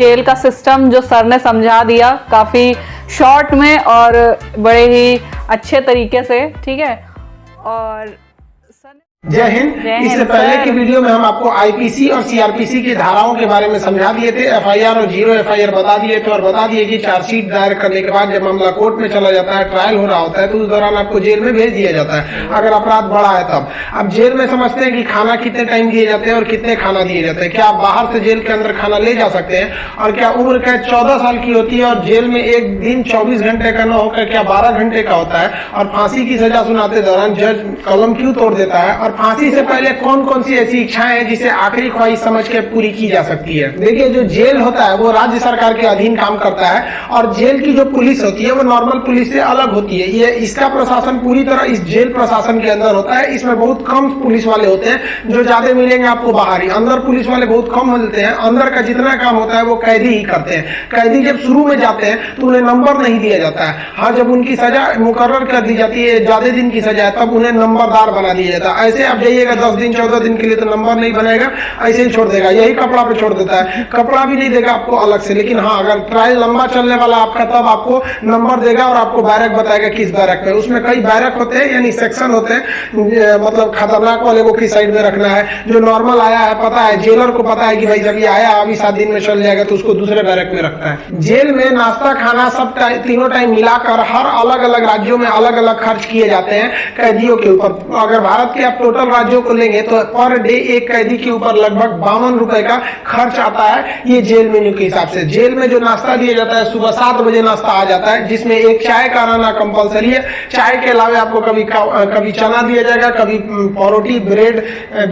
Jail का system जो sir ने समझा दिया काफ़ी शॉर्ट में और बड़े ही अच्छे तरीके से, ठीक है। और जय हिंद। इससे पहले की वीडियो में हम आपको आईपीसी और सीआरपीसी की धाराओं के बारे में समझा दिए थे, एफआईआर और जीरो एफआईआर बता दिए थे और बता दिए कि चार्जशीट दायर करने के बाद जब मामला कोर्ट में चला जाता है, ट्रायल हो रहा होता है, तो उस दौरान आपको जेल में भेज दिया जाता है अगर अपराध बड़ा है तब। अब जेल में समझते हैं कि खाना कितने टाइम दिए जाते हैं और कितने खाना दिए जाते हैं, क्या आप बाहर से जेल के अंदर खाना ले जा सकते हैं, और क्या उम्र कैद 14 साल की होती है और जेल में एक दिन 24 घंटे का न होकर क्या 12 घंटे का होता है, और फांसी की सजा सुनाते दौरान जज कलम क्यों तोड़ देता है, और फांसी से पहले कौन कौन सी ऐसी इच्छाएं हैं जिसे आखिरी ख्वाहिश समझ के पूरी की जा सकती है। देखिए, जो जेल होता है वो राज्य सरकार के अधीन काम करता है और जेल की जो पुलिस होती है वो नॉर्मल पुलिस से अलग होती है। ये इसका प्रशासन पूरी तरह इस जेल प्रशासन के अंदर होता है। इसमें बहुत कम पुलिस वाले होते हैं, जो ज्यादा मिलेंगे आपको बाहर ही। अंदर पुलिस वाले बहुत कम मिलते हैं। अंदर का जितना काम होता है वो कैदी ही करते हैं। कैदी जब शुरू में जाते हैं तो उन्हें नंबर नहीं दिया जाता है। हाँ, जब उनकी सजा मुकर्रर कर दी जाती है, ज्यादा दिन की सजा है, तब उन्हें नंबरदार बना दिया जाता है। ऐसे आप जाइएगा 10 दिन 14 दिन के लिए तो नंबर नहीं बनाएगा, ऐसे ही छोड़ देगा, यही कपड़ा पे छोड़ देता है। कपड़ा भी नहीं देगा आपको अलग से। लेकिन हाँ, अगर ट्रायल लंबा चलने वाला आपका, तब आपको नंबर देगा और आपको बैरक बताएगा किस बैरक में। उसमें कई बैरक होते हैं, यानी सेक्शन होते हैं, मतलब खतरनाक वाले को किस साइड में रखना है। जो नॉर्मल आया है पता है, जेलर को पता है कि भाई जब ये आया अभी 7 दिन में चल जाएगा, तो उसको दूसरे बैरक में रखता है। जेल में नाश्ता खाना सब तीनों टाइम मिलाकर हर अलग अलग राज्यों में अलग अलग खर्च किए जाते हैं कैदियों के ऊपर। अगर भारत के आप टोटल राज्यों को लेंगे तो पर डे एक कैदी के ऊपर लगभग 52 रुपए का खर्च आता है, ये जेल मेन्यू के हिसाब से। जेल में जो नाश्ता दिया जाता है, सुबह 7 बजे नाश्ता आ जाता है, जिसमें एक चाय का आना कंपलसरी है। चाय के अलावा आपको कभी चना दिया जाएगा, कभी परोटी, ब्रेड,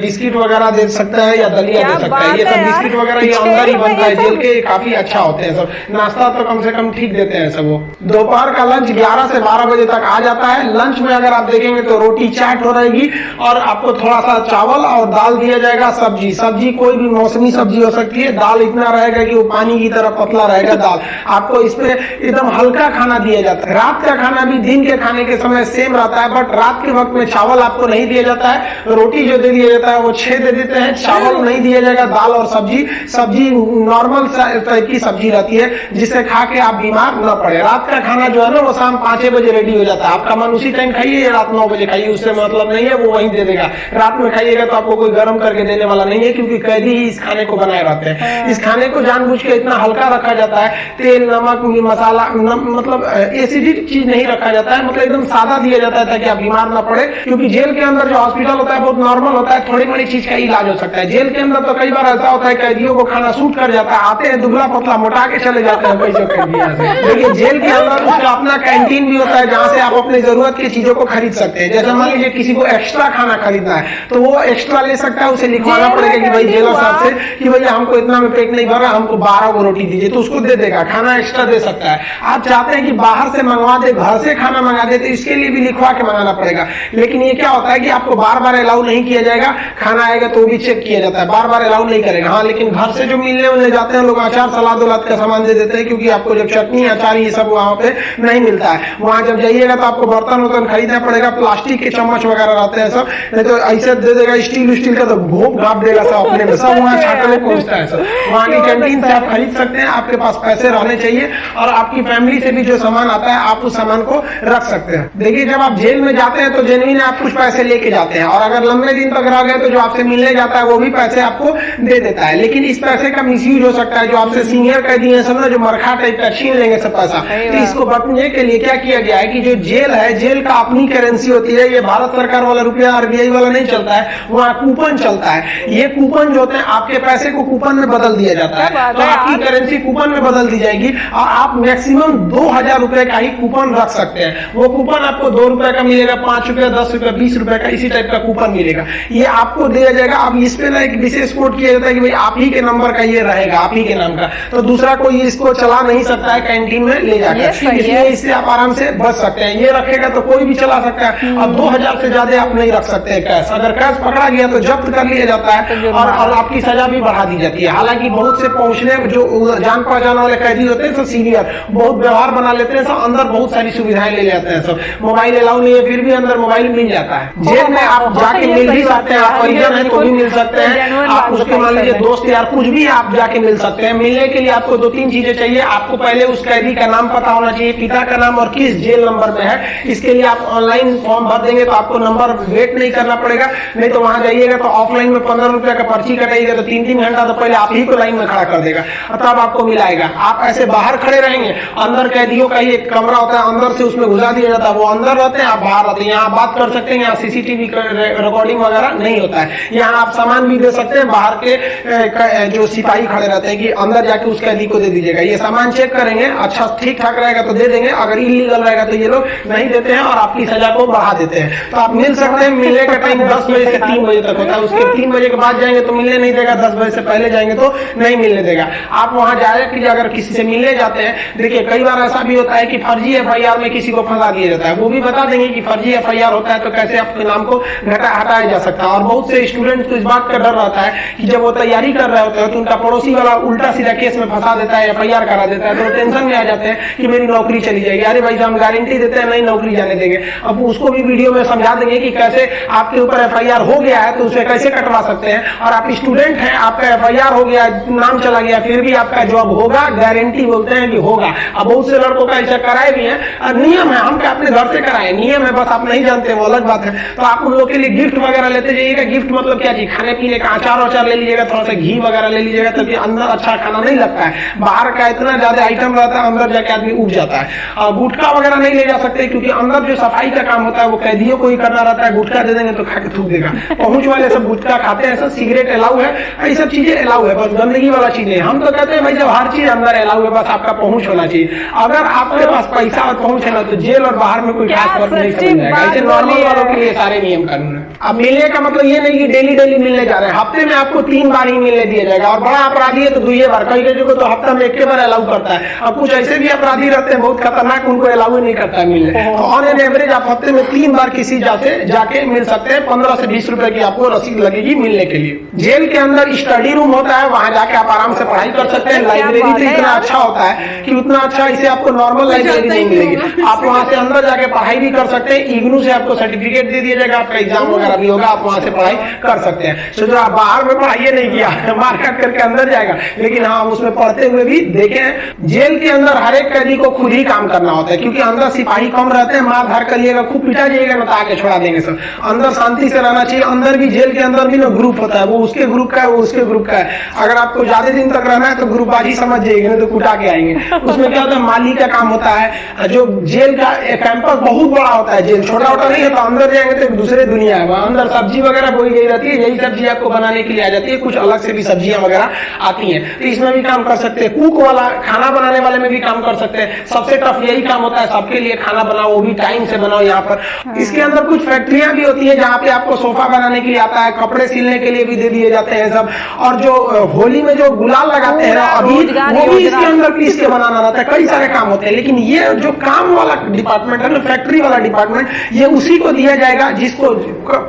बिस्किट वगैरह दे सकता है या दलिया दे सकता है। ये सब बिस्किट वगैरह ये अंदर ही बनता है जेल के, काफी अच्छा होते हैं सब। नाश्ता तो कम से कम ठीक देते हैं सब। वो दोपहर का लंच 11 से 12 बजे तक आ जाता है। लंच में अगर आप देखेंगे तो रोटी चाट हो रहेगी और आपको थोड़ा सा चावल और दाल दिया जाएगा। सब्जी कोई भी मौसमी सब्जी हो सकती है। दाल इतना रहेगा कि वो पानी की तरह पतला रहेगा दाल। आपको इसमें एकदम हल्का खाना दिया जाता है। रात का खाना भी दिन के खाने के समय सेम रहता है, बट रात के वक्त में चावल आपको नहीं दिया जाता है। रोटी जो दे दिया जाता है वो 6 दे देते हैं, चावल नहीं दिया जाएगा। दाल और सब्जी नॉर्मल टाइप की सब्जी रहती है, जिससे खा के आप बीमार न पड़े। रात का खाना जो है ना वो शाम 5 बजे रेडी हो जाता है। आपका मन उसी टाइम खाइए या रात 9 बजे खाइए, उससे मतलब नहीं है, वो वहीं दे देगा। रात में खाइएगा तो आपको कोई गर्म करके देने वाला नहीं है, क्योंकि कैदी ही इस खाने को बनाए रहते हैं। इस खाने को जानबूझ के इतना हल्का रखा जाता है, तेल नमक मसाला मतलब एसिडिक चीज नहीं रखा जाता है, मतलब एकदम सादा दिया जाता है ताकि आप बीमार ना पड़े। क्योंकि जेल के अंदर जो हॉस्पिटल होता है बहुत नॉर्मल होता है, थोड़ी बड़ी चीज का इलाज हो सकता है। जेल के अंदर तो कई बार ऐसा होता है कैदियों को खाना सूट कर जाता है, आते हैं दुबला पतला मोटा के चले जाते हैं पैसे कैदी। लेकिन जेल के अंदर उसका अपना कैंटीन भी होता है, जहाँ से आप अपनी जरूरत की चीजों को खरीद सकते हैं। जैसे मान लीजिए किसी को एक्स्ट्रा खाना खरीदना है तो वो एक्स्ट्रा ले सकता है, उसे लिखवाना पड़ेगा कि भाई जेलर साहब से कि भैया हमको इतना में पेट नहीं भर रहा, हमको 12 को रोटी दीजिए, तो उसको दे देगा, खाना एक्स्ट्रा दे सकता है। आप चाहते हैं कि बाहर से मंगवा दे, घर से खाना मंगा दे, तो इसके लिए भी लिखवा के मंगाना पड़ेगा। लेकिन ये क्या होता है कि आपको बार बार अलाउ नहीं किया जाएगा। खाना आएगा तो भी चेक किया जाता है, बार बार अलाउ नहीं करेगा। हाँ, लेकिन घर से जो मिलने उलने जाते हैं लोग, अचार सलाद उलाद का सामान दे देते हैं, क्योंकि आपको जब चटनी अचार ये सब वहां पे नहीं मिलता है। वहां जब जाइएगा तो आपको बर्तन वर्तन खरीदना पड़ेगा, प्लास्टिक के चम्मच वगैरह रहते हैं सब, नहीं तो ऐसे दे देगा स्टील का, तो घोप घाप देगा सब अपने में, सब वहाँ छाटने पहुंचता है सब। वहाँ की कैंटीन से आप खरीद सकते हैं, आपके पास पैसे रहने चाहिए और आपकी फैमिली से भी जो सामान आता है आप उस सामान को रख सकते हैं। देखिए, जब आप जेल में जाते हैं तो जेन्युइन आप कुछ पैसे लेके जाते हैं, और अगर लंबे दिन तक रह गए तो जो आपसे मिलने जाता है वो भी पैसे आपको दे देता है। लेकिन इस पैसे का मिसयूज हो सकता है। जो आपसे सीनियर कैदी है सब ना, जो मरखा टाइप का छीन लेंगे सब पैसा। तो इसको बचने के लिए क्या किया गया है कि जो जेल है, जेल का अपनी करेंसी होती है। ये भारत सरकार वाला रुपया आरबीआई वाला नहीं चलता है, वहाँ कूपन चलता है। ये कूपन जो होते हैं, आपके पैसे को कूपन में बदल दिया जाता है, तो आपकी करेंसी कूपन में बदल दी जाएगी और आप मैक्सिमम 2000 रुपए का ही कूपन रख सकते हैं। वो कूपन आपको 2 रुपए का मिलेगा, 5 रुपए, 10 रुपए, 20 रुपए का, इसी टाइप का कूपन मिलेगा। ये आपको दिया जाएगा। अब इस पे ना एक विशेष कोड किया जाता है कि भाई आप ही के नंबर का ये रहेगा, आप ही के नाम का, तो दूसरा कोई इसको चला नहीं सकता है कैंटीन में ले जाकर। इसलिए इससे आप आराम से बच सकते हैं। ये रखेगा तो कोई भी चला सकता है, और 2000 से ज्यादा आप नहीं रख सकते सकते हैं कैश, अगर कैश पकड़ा गया तो जब्त कर लिया जाता है और आपकी सजा भी बढ़ा दी जाती है। हालांकि बहुत से पहुंचने जो जान पहचान वाले कैदी होते हैं सब सीनियर बहुत व्यवहार बना लेते हैं, सब अंदर बहुत सारी सुविधाएं ले जाते हैं, सब मोबाइल अलाउ नहीं है फिर भी अंदर मोबाइल मिल जाता है। जेल में आप जाके मिल भी सकते हैं, आप परिजन है तो भी मिल सकते हैं, आप उसके मान लीजिए दोस्त यार कुछ भी आप जाके मिल सकते हैं। मिलने के लिए आपको 2-3 चीजें चाहिए। आपको पहले उस कैदी का नाम पता होना चाहिए, पिता का नाम और किस जेल नंबर में है। इसके लिए आप ऑनलाइन फॉर्म भर देंगे तो आपको नंबर वेट नहीं करना पड़ेगा, नहीं तो वहां जाइएगा तो ऑफलाइन में 15 रुपए का पर्ची कटाइएगा तो 3-3 घंटा तो पहले आप ही को लाइन में खड़ा कर देगा तब आपको मिलाएगा। आप ऐसे बाहर खड़े रहेंगे, अंदर कैदियों का ही एक कमरा होता है, अंदर से उसमें घुसा दिया जाता है, वो अंदर रहते हैं आप बाहर रहते हैं। यहाँ आप बात कर सकते हैं, यहाँ सीसीटीवी रिकॉर्डिंग वगैरह नहीं होता है। यहाँ आप सामान भी दे सकते हैं, बाहर के जो सिपाही खड़े रहते हैं कि अंदर जाके उस कैदी को दे दीजिएगा, ये सामान चेक करेंगे, अच्छा ठीक ठाक रहेगा तो दे देंगे, अगर इलीगल रहेगा तो ये लोग नहीं देते हैं और आपकी सजा को बढ़ा देते हैं। तो आप मिल सकते हैं, मिलने का टाइम 10 बजे से 3 बजे तक होता है, उसके 3 बजे के बाद जाएंगे तो मिलने नहीं देगा, 10 बजे से पहले जाएंगे तो नहीं मिलने देगा। आप वहां जाए कि अगर किसी से मिलने जाते हैं, देखिए कई बार ऐसा भी होता है कि फर्जी FIR में किसी को फंसा दिया जाता है, वो भी बता देंगे कि फर्जी FIR होता है तो कैसे आपके नाम को हटाया जा सकता है। और बहुत से स्टूडेंट्स को इस बात का डर रहता है कि जब वो तैयारी कर रहे होते हैं तो उनका पड़ोसी वाला उल्टा सीधा केस में फंसा देता है, FIR करा देता है, तो टेंशन में आ जाते हैं कि मेरी नौकरी चली जाएगी। अरे भाई हम गारंटी देते हैं नहीं नौकरी जाने देंगे। अब उसको भी वीडियो में समझा देंगे कि कैसे आपके ऊपर FIR हो गया है तो उसे कैसे कटवा सकते हैं, और आप स्टूडेंट हैं, आपका FIR हो गया, नाम चला गया, फिर भी आपका जॉब होगा, गारंटी बोलते हैं कि होगा। अब बहुत से लड़कों का ऐसा कराए भी है, नियम है, हम क्या अपने घर से कराए, नियम है, बस आप नहीं जानते वो अलग बात है। तो आप उन लोग के लिए गिफ्ट वगैरह लेते जाइएगा। गिफ्ट मतलब क्या चीज, खाने पीने का अचार ले लीजिएगा, थोड़ा सा घी वगैरह ले लीजिएगा, ताकि अंदर अच्छा खाना नहीं लगता है, बाहर का इतना ज्यादा आइटम रहता है अंदर जाके आदमी उब जाता है। और गुटखा वगैरह नहीं ले जा सकते क्योंकि अंदर जो सफाई का काम होता है वो कैदियों को ही करना रहता है, गुटखा दे देंगे तो खा के थूक देगा। पहुंच वाले सब गुटखा खाते हैं, सब सिगरेट अलाउ है, ये सब चीजें अलाउ है, बस गंदगी वाला चीज नहीं। हम तो कहते हैं भाई जब हर चीज अंदर अलाउ है, बस आपका पहुंच होना चाहिए। अगर आपके पास पैसा और पहुंच है ना तो जेल और बाहर में कोई खास फर्क नहीं समझ जाएगा। ऐसे नॉर्मल वालों के लिए सारे नियम कानून है। अब मिलने का मतलब ये नहीं कि डेली मिलने जा रहे हैं, हफ्ते में आपको 3 बार ही मिलने दिया जाएगा, और बड़ा अपराधी है तो 2 बार, कई को तो हफ्ता में 1 बार अलाउ करता है। अब कुछ ऐसे भी अपराधी रहते हैं बहुत खतरनाक, उनको अलाउ ही नहीं करता है मिलने। तो ऑन एन एवरेज आप हफ्ते में 3 बार किसी जाके मिल सकते हैं। 15 से 20 रुपए की आपको रसीद लगेगी मिलने के लिए। जेल के अंदर स्टडी रूम होता है, वहां जाके आप आराम से पढ़ाई कर सकते हैं। लाइब्रेरी तो इतना अच्छा होता है कि उतना अच्छा इसे आपको नॉर्मल लाइब्रेरी नहीं मिलेगी। आप वहां से अंदर जाके पढ़ाई भी कर सकते हैं। इग्नू से आपको सर्टिफिकेट दे दिया जाएगा, आपका एग्जाम वगैरह भी होगा, आप वहां से पढ़ाई कर सकते हैं। तो जो आप बाहर में पढ़ाई नहीं किया, मार काट करके अंदर जाएगा, लेकिन हाँ उसमें पढ़ते हुए भी देखे हैं। जेल के अंदर हर एक कैदी को खुद ही काम करना होता है क्योंकि अंदर सिपाही कम रहते हैं, मार धार करिएगा, खूब पिटा जाइएगा ना तो आके छोड़ा देंगे सब। अंदर शांति से रहना चाहिए। अंदर भी जेल के अंदर भी ना ग्रुप होता है, वो उसके ग्रुप का है, वो उसके ग्रुप का है। अगर आपको ज्यादा दिन तक रहना है तो ग्रुपबाजी समझ जाइएगा, नहीं तो कुटा के आएंगे। उसमें क्या होता है, माली का काम होता है। जो जेल का कैंपस बहुत बड़ा होता है, जेल छोटा छोटा नहीं है, तो अंदर जाएंगे तो एक दूसरे दुनिया है। वहां अंदर सब्जी वगैरह बोई गई रहती है, यही सब्जी आपको बनाने के लिए आ जाती है, कुछ अलग से भी सब्जियां वगैरह आती हैं, तो इसमें भी काम कर सकते हैं। कुक वाला, खाना बनाने वाले में भी काम कर सकते हैं। सबसे टफ यही काम होता है, सबके लिए खाना बनाओ, वो भी टाइम से बनाओ। यहाँ पर इसके अंदर कुछ फैक्ट्रियां भी होती है जहाँ पे आपको सोफा बनाने के लिए आता है, कपड़े सिलने के लिए भी दे दिए जाते हैं सब। और जो होली में जो गुलाल लगाते हैं अभी, वो भी इसके अंदर पीस के बनाना रहता है। कई सारे काम होते हैं, लेकिन ये जो काम वाला डिपार्टमेंट है ना, फैक्ट्री वाला डिपार्टमेंट, ये उसी को दिया जाएगा जिसको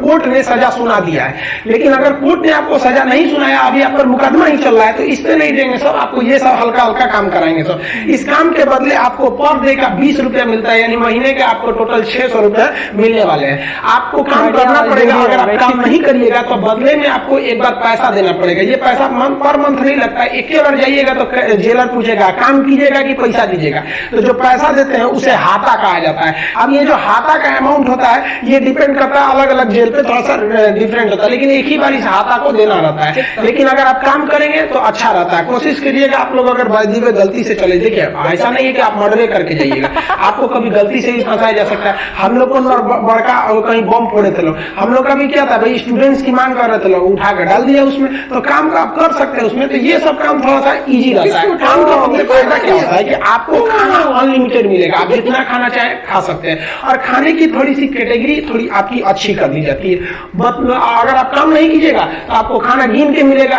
कोर्ट ने सजा सुना दिया है। लेकिन अगर कोर्ट ने आपको सजा नहीं सुनाया, अभी आप पर मुकदमा ही चल रहा है, तो इस पे नहीं देंगे सब, आपको ये सब हल्का हल्का काम कराएंगे सब। इस काम के बदले आपको पर डे का 20 रुपया मिलता है, यानी महीने के आपको टोटल 600 रुपए मिलने वाले हैं। आपको काम करना पड़ेगा, अगर आप काम नहीं करिएगा तो बदले में आपको एक बार पैसा देना पड़ेगा। ये पैसा पर मंथ नहीं लगता है, एक बार जाइएगा तो जेलर पूछेगा काम कीजिएगा कि पैसा दीजिएगा, तो जो पैसा देते हैं उसे हाथा कहा जाता है। अब ये जो हाथा का अमाउंट होता है ये डिपेंड करता है, अलग अलग जेल पे थोड़ा सा डिफरेंट होता है, लेकिन एक ही बार इस हाथा को देना रहता है। लेकिन अगर आप काम करेंगे तो अच्छा रहता है। कोशिश करिएगा आप लोग अगर वर्दी में गलती से चले, देखिए ऐसा नहीं है कि आप मर्डर करके जाइएगा, आपको कभी गलती से भी फंसाया जा सकता है। हम लोग को बड़का कहीं बम फोड़े थे लोग, हम लोग का भी क्या था भाई, स्टूडेंट्स की मांग कर रहे थे लोग, उठा कर डाल दिया उसमें, तो काम का आप कर सकते हैं उसमें। तो ये सब काम थोड़ा सा इजी रहता है। काम का मतलब फायदा क्या होता है कि आपको खाना अनलिमिटेड मिलेगा, आप जितना खाना चाहे खा सकते हैं, और खाने की थोड़ी सी कैटेगरी थोड़ी आपकी अच्छी कर दी जाती है। अगर आप काम नहीं कीजिएगा तो आपको खाना गिन के मिलेगा,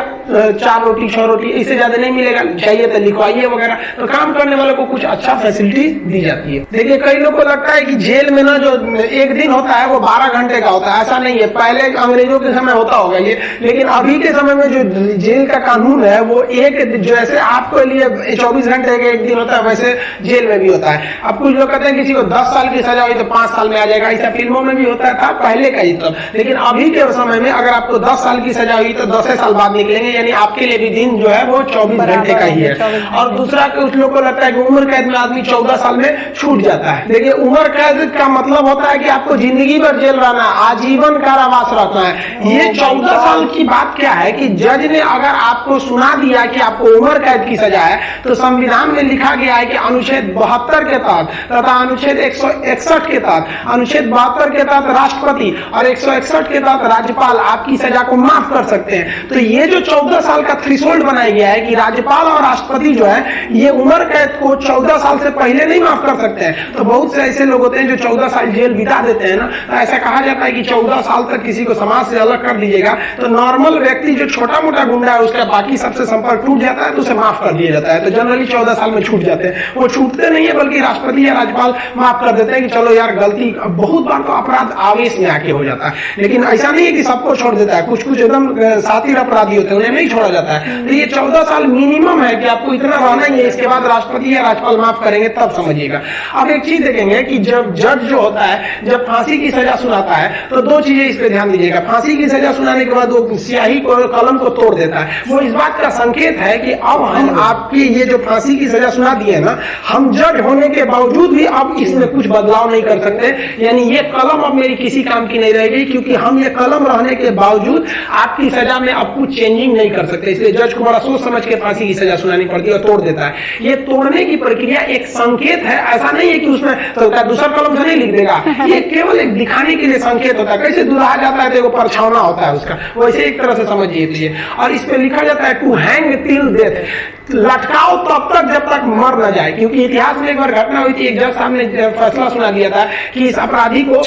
4 रोटी 6 रोटी, इससे ज्यादा नहीं मिलेगा, चाहिए तो लिखवाइए वगैरह। तो काम करने वालों को कुछ अच्छा फैसिलिटी दी जाती है। देखिए कई लोग को लगता है कि जेल में ना जो एक दिन होता है वो 12 घंटे का होता है, ऐसा नहीं है। पहले अंग्रेजों के समय होता होगा ये, लेकिन अभी के समय में जो जेल का कानून है वो एक जैसे आपके लिए 24 घंटे का एक दिन होता है, वैसे जेल में भी होता है। अब कुछ लोग कहते हैं किसी को 10 साल की सजा हुई तो 5 साल में आ जाएगा, ऐसा फिल्मों में भी होता था पहले का ही तब। लेकिन अभी के समय में अगर आपको 10 साल की सजा हुई तो 10 साल बाद निकलेंगे, यानी आपके लिए भी दिन जो है वो 24 घंटे का ही है। और दूसरा कुछ लोगों को लगता है कि उम्र कैद में आदमी 14 साल में छूट जाता है। देखिए, उम्र कैद का मतलब होता है कि आपको जिंदगी भर जेल रहना, आजीवन कारावास रखना है। ये 14 साल की बात क्या है कि जज ने अगर आपको सुना दिया कि आपको उम्र कैद की सजा है, तो संविधान में लिखा गया है कि अनुच्छेद 72 के तहत तथा अनुच्छेद 161 के तहत, अनुच्छेद 72 के तहत राष्ट्रपति और 161 के तहत राज्यपाल आपकी सजा को माफ कर सकते हैं। तो ये जो 14 साल का थ्रेशोल्ड बनाया गया है कि राज्यपाल और राष्ट्रपति जो है ये उम्र कैद को 14 साल से पहले नहीं माफ कर सकते हैं। तो बहुत से ऐसे लोग होते हैं जो 14 साल जेल बिता देते हैं ना, तो ऐसा कहा जाता है कि 14 साल तक किसी को समाज से अलग कर दीजिएगा तो नॉर्मल व्यक्ति जो छोटा मोटा गुंडा है उसका बाकी सबसे संपर्क टूट जाता है तो उसे माफ कर दिया जाता है। तो जनरली 14 साल में छूट जाते हैं। वो छूटते नहीं है बल्कि राष्ट्रपति या राज्यपाल माफ कर देते हैं कि चलो यार गलती। बहुत बार तो अपराध आवेश में आके हो जाता है, लेकिन ऐसा नहीं है कि सबको छोड़ देता है। कुछ कुछ एकदम साथी अपराधी होते हैं, उन्हें नहीं छोड़ा जाता है। तो ये 14 साल मिनिमम है कि आपको इतना रहना ही है, इसके बाद राष्ट्रपति या राज्यपाल माफ करेंगे तब समझिएगा। अब एक चीज देखेंगे कि जब जज जो होता है जब फांसी की सजा सुनाता है तो दो चीजें इस पे ध्यान दीजिएगा। फांसी की सजा सुनाने के बाद वो स्याही को कलम को तोड़ देता है, वो इस बात का संकेत है कि अब हम आपकी ये जो फांसी की सजा सुना दी है ना, हम जज होने के बावजूद भी अब इसमें कुछ बदलाव नहीं कर सकते। यानी ये कलम अब मेरी किसी काम की नहीं रहेगी, क्योंकि हम ये कलम रहने के बावजूद आपकी सजा में अब कुछ चेंजिंग नहीं कर सकते। इसलिए जज को बड़ा सोच समझ के फांसी की सजा सुनानी पड़ती है और तोड़ देता है। ये तोड़ने की प्रक्रिया एक संकेत है, ऐसा नहीं है कि उसमें तो दूसरा कलम से नहीं लिख देगा। ये केवल एक दिखाने के लिए संकेत होता है। कैसे दुल्हा जाता है तो परछावना होता है उसका, वैसे एक तरह से समझिए। और इस पे लिखा जाता है टू हैंग टिल डेथ, लटकाओ तब तक जब तक मर न जाए। क्योंकि इतिहास में एक बार घटना हुई थी, एक जज साहब ने फैसला सुना दिया था कि इस अपराधी को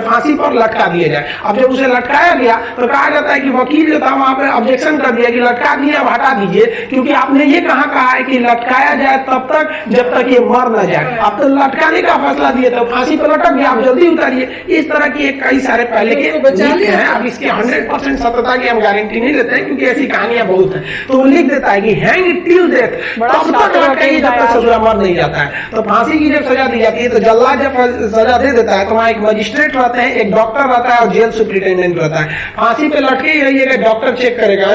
फांसी पर लटका दिया जाए। अब जब उसे लटकाया गया तो कहा जाता है कि वकील जो था वहां पर ऑब्जेक्शन कर दिया कि लटका दिए अब हटा दीजिए, क्योंकि आपने ये कहा है कि लटकाया जाए तब तक जब तक ये मर न जाए। अब तो लटकाने का फैसला दिया तो फांसी पर लटक गया, आप जल्दी उतारिए। इस तरह की कई सारे पहले के हैं। अब इसके 100% सत्यता की हम गारंटी नहीं देते हैं, क्योंकि ऐसी कहानियां बहुत है। तो वो लिख देता है कि हैंग टिल डेथ, तब तक लटकाइए जब तक सजा मर नहीं जाता है। तो फांसी की जब सजा दी जाती है तो जल्लाद जब सजा दे देता है तो वहां एक मजिस्ट्रेट रहते हैं, एक डॉक्टर रहता है और जेल सुपरिटेंडेंट रहता है। फांसी पे लटके ही रहिएगा, डॉक्टर चेक करेगा,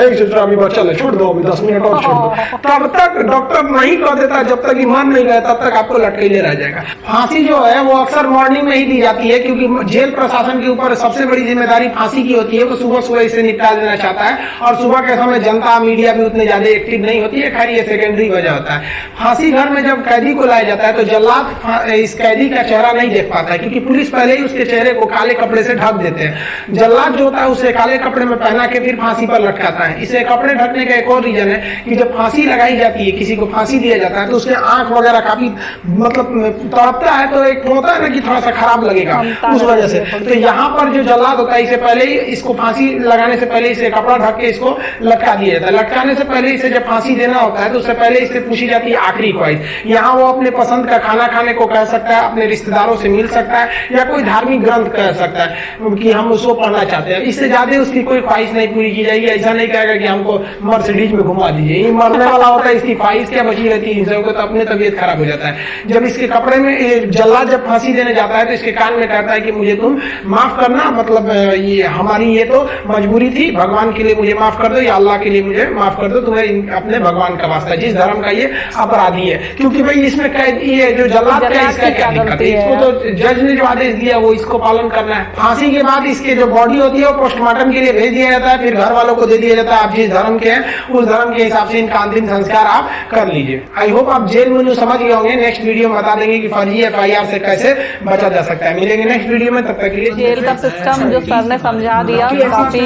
अभी बच्चा ले छोड़ दो, अभी 10 मिनट और छोड़ दो। तब तक डॉक्टर नहीं कर देता, जब तक मर नहीं गया तब तक आपको लटके ले रह जाएगा। फांसी जो है वो अक्सर मॉर्निंग में ही दी जाती है, क्योंकि जेल प्रशासन के ऊपर सबसे बड़ी जिम्मेदारी फांसी की होती है। वो सुबह सुबह इसे निपटा देना चाहता है, और सुबह के समय जनता मीडिया भी उतने ज्यादा एक्टिव नहीं होती है। खैर ये सेकेंडरी वजह होता है। फांसी घर में जब कैदी को लाया जाता है तो जल्लाद इस कैदी का चेहरा नहीं देख पाता है, क्योंकि पुलिस पहले ही उसके चेहरे को काले कपड़े से ढक देते हैं। जल्लाद जो होता है उसे काले कपड़े में पहना के फिर फांसी पर लटकाता है। इसे कपड़े ढकने का एक और रीजन है कि जब फांसी लगाई जाती है, किसी को फांसी दिया जाता है तो उसके आंख वगैरह काफी मतलब तड़पता है, तो एक होता है ना कि थोड़ा सा खराब लगेगा उस वजह से। तो यहाँ पर जो जल्लाद होता है इसे पहले ही इसको फांसी लगाने से पहले इसे कपड़ा ढक के इसको लटका दिया जाता है। लटकाने से पहले इसे जब फांसी देना होता है तो उससे पहले इससे पूछी जाती है आखिरी ख्वाहिश। यहाँ वो अपने पसंद का खाना खाने को कह सकता है, अपने रिश्तेदारों से मिल सकता है, या कोई धार्मिक ग्रंथ कह सकता है कि हम उसको पढ़ना चाहते हैं। इससे ज्यादा उसकी कोई ख्वाहिश नहीं पूरी की जाएगी। ऐसा नहीं कहेगा कि हमको मर्सिडीज में घुमा दीजिए, ये मरने वाला होता है, इसकी ख्वाहिश क्या बची रहती है इंसान को, तो अपने तबीयत खराब हो जाता है। जब इसके कपड़े में जल्लाद जब फांसी देने जाता है तो इसके कान में कहता है कि मुझे तुम माफ करना, मतलब ये हमारी ये तो मजबूरी थी, भगवान के लिए मुझे माफ कर दो या अल्लाह के लिए मुझे माफ कर दो, तुम्हें अपने भगवान का वास्ता, जिस धर्म का ये अपराधी है। क्योंकि भाई इसमें ये जो जल्लाद का इसका क्या दिक्कत है, इसको तो जज ने जो आदेश दिया वो इसको पालन करना है। फांसी के बाद इसके जो बॉडी होती है वो पोस्टमार्टम के लिए भेज दिया जाता है, फिर घर वालों को दे दिया जाता है। आप जिस धर्म के हैं उस धर्म के हिसाब से इनका अंतिम संस्कार आप कर लीजिए। आई होप आप जेल मेन्यू समझ गए होंगे। नेक्स्ट वीडियो में बता देंगे कि फर्जी FIR से कैसे बचा जा सकता है। मिलेंगे नेक्स्ट वीडियो में, तब तक के लिए जेल का सिस्टम जो सर ने समझा दिया काफी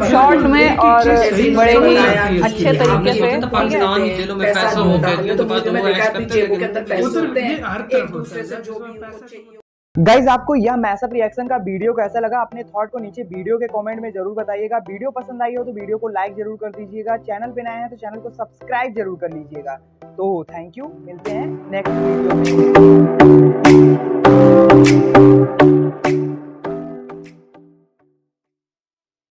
शॉर्ट में और बड़े ही अच्छे तरीके से। पाकिस्तान की जेलों में पैसा हो गया तो बाद में गाइज आपको यह मैसअप रिएक्शन का वीडियो कैसा लगा, अपने थॉट को नीचे वीडियो के कमेंट में जरूर बताइएगा। वीडियो पसंद आई हो तो वीडियो को लाइक जरूर कर दीजिएगा। चैनल पे नए हैं तो चैनल को सब्सक्राइब जरूर कर लीजिएगा। तो थैंक यू, मिलते हैं नेक्स्ट वीडियो में।